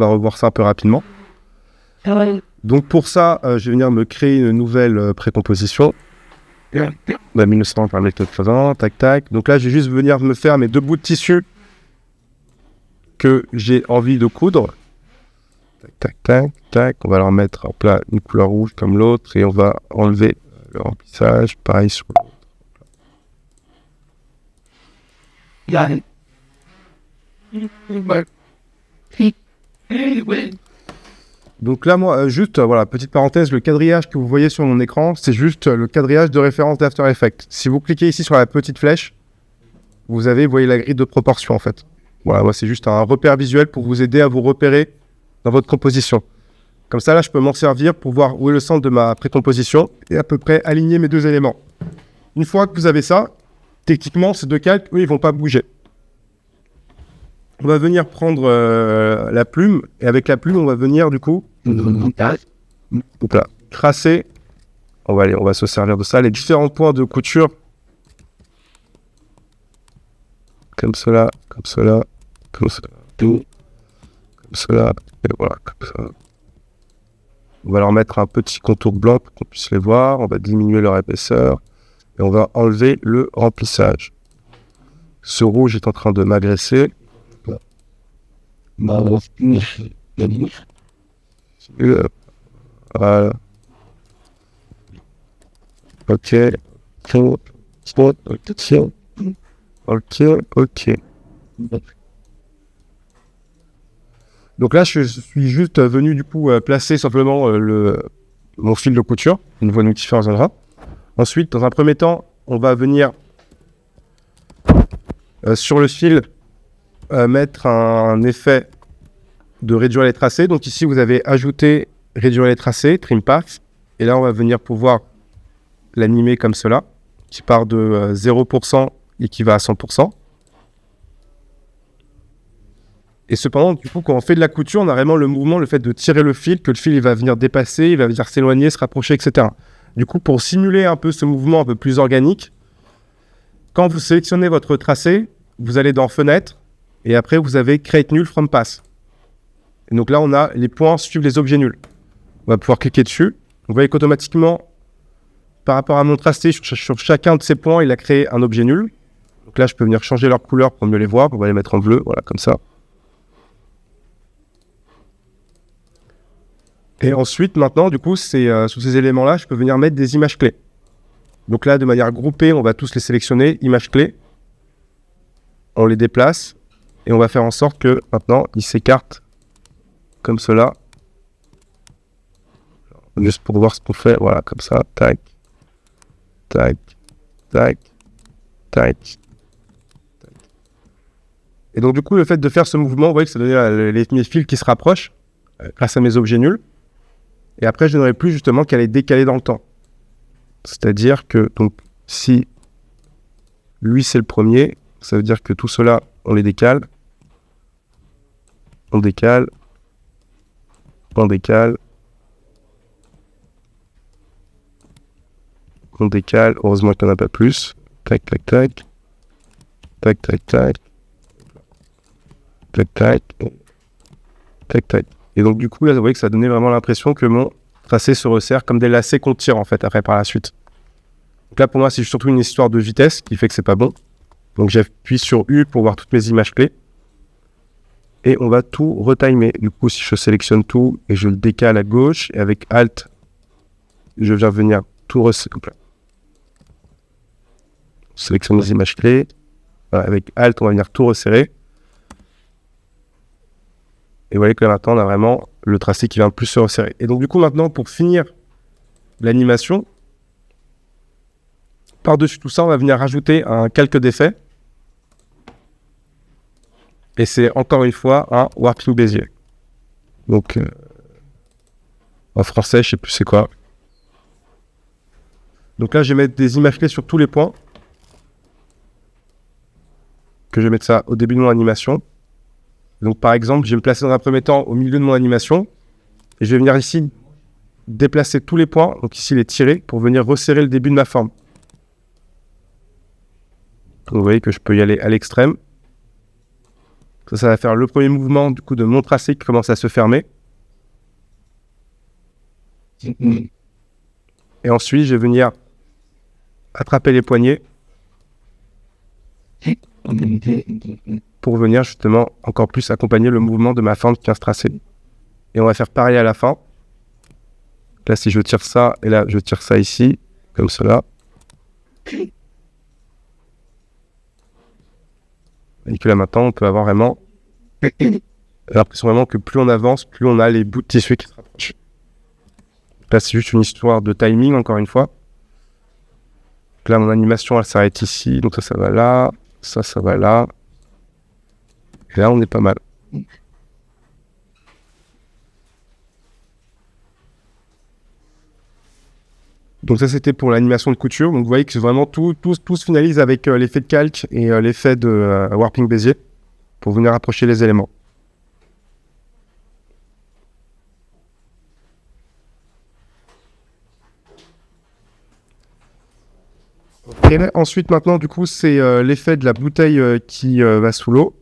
On va revoir ça un peu rapidement. Donc pour ça, je vais venir me créer une nouvelle précomposition. 1900 par mètre présent, tac tac. Donc là, je vais juste venir me faire mes 2 bouts de tissu que j'ai envie de coudre. Tac tac tac tac. On va leur mettre en plat une couleur rouge comme l'autre et on va enlever le remplissage. Pareil sur l'autre. Donc là, moi, juste, voilà, petite parenthèse, le quadrillage que vous voyez sur mon écran, c'est juste le quadrillage de référence d'After Effects. Si vous cliquez ici sur la petite flèche, vous voyez la grille de proportion, en fait. Voilà, moi, c'est juste un repère visuel pour vous aider à vous repérer dans votre composition. Comme ça, là, je peux m'en servir pour voir où est le centre de ma précomposition et à peu près aligner mes 2 éléments. Une fois que vous avez ça, techniquement, ces 2 calques, eux, ils vont pas bouger. On va venir prendre la plume, et avec la plume, on va venir, du coup, tracer, on va se servir de ça, les différents points de couture, comme cela, comme cela, comme cela, comme cela, et voilà, comme ça. On va leur mettre un petit contour blanc pour qu'on puisse les voir, on va diminuer leur épaisseur, et on va enlever le remplissage. Ce rouge est en train de m'agresser. Voilà. Ok. Ok. Donc là, je suis juste venu du coup placer simplement mon fil de couture, une voie notifiée en endroit. Ensuite, dans un premier temps, on va venir sur le fil mettre un effet de réduire les tracés. Donc ici, vous avez ajouté réduire les tracés, trim path. Et là, on va venir pouvoir l'animer comme cela, qui part de 0% et qui va à 100%. Et cependant, du coup, quand on fait de la couture, on a vraiment le mouvement, le fait de tirer le fil, que le fil il va venir dépasser, il va venir s'éloigner, se rapprocher, etc. Du coup, pour simuler un peu ce mouvement un peu plus organique, quand vous sélectionnez votre tracé, vous allez dans Fenêtre, et après, vous avez Create Null from Path. Et donc là, on a les points suivent les objets nuls. On va pouvoir cliquer dessus. Vous voyez qu'automatiquement, par rapport à mon tracé, sur chacun de ces points, il a créé un objet nul. Donc là, je peux venir changer leur couleur pour mieux les voir. On va les mettre en bleu, voilà, comme ça. Et ensuite, maintenant, du coup, sous ces éléments-là, je peux venir mettre des images clés. Donc là, de manière groupée, on va tous les sélectionner, images clés. On les déplace et on va faire en sorte que maintenant, ils s'écartent comme cela. Juste pour voir ce qu'on fait, voilà, comme ça, tac, tac, tac, tac. Et donc, du coup, le fait de faire ce mouvement, vous voyez que ça donne mes fils qui se rapprochent grâce à mes objets nuls. Et après, je n'aurai plus justement qu'à les décaler dans le temps. C'est-à-dire que, donc, si lui c'est le premier, ça veut dire que tout cela, on les décale. On décale. On décale. On décale. Heureusement qu'il n'y en a pas plus. Tac, tac, tac. Tac, tac, tac. Tac, tac. Tac, tac. Et donc, du coup, là, vous voyez que ça donnait vraiment l'impression que mon tracé se resserre comme des lacets qu'on tire, en fait, après, par la suite. Donc là, pour moi, c'est surtout une histoire de vitesse qui fait que c'est pas bon. Donc, j'appuie sur U pour voir toutes mes images clés. Et on va tout retimer. Du coup, si je sélectionne tout et je le décale à gauche, et avec Alt, je viens venir tout resserrer. Je sélectionne les images clés. Voilà, avec Alt, on va venir tout resserrer. Et vous voyez que là, maintenant, on a vraiment le tracé qui vient plus se resserrer. Et donc, du coup, maintenant, pour finir l'animation, par-dessus tout ça, on va venir rajouter un calque d'effet. Et c'est encore une fois un Warping Bezier. Donc, en français, je ne sais plus c'est quoi. Donc là, je vais mettre des images clés sur tous les points. Que je vais mettre ça au début de mon animation. Donc, par exemple, je vais me placer dans un premier temps au milieu de mon animation. Et je vais venir ici déplacer tous les points. Donc ici, les tirer pour venir resserrer le début de ma forme. Donc, vous voyez que je peux y aller à l'extrême. Ça va faire le premier mouvement du coup de mon tracé qui commence à se fermer. Et ensuite, je vais venir attraper les poignets pour venir justement encore plus accompagner le mouvement de ma fin de 15 tracés. Et on va faire pareil à la fin. Là, si je tire ça, et là, je tire ça ici, comme cela. Et que là, maintenant, on peut avoir vraiment l'impression vraiment que plus on avance, plus on a les bouts de tissu qui se rapprochent. Là, c'est juste une histoire de timing, encore une fois. Donc là, mon animation, elle s'arrête ici. Donc ça va là. Ça va là. Et là, on est pas mal. Donc ça, c'était pour l'animation de couture. Donc vous voyez que vraiment tout se finalise avec l'effet de calque et l'effet de warping Bézier pour venir rapprocher les éléments. Et là, ensuite, maintenant, du coup, c'est l'effet de la bouteille qui va sous l'eau.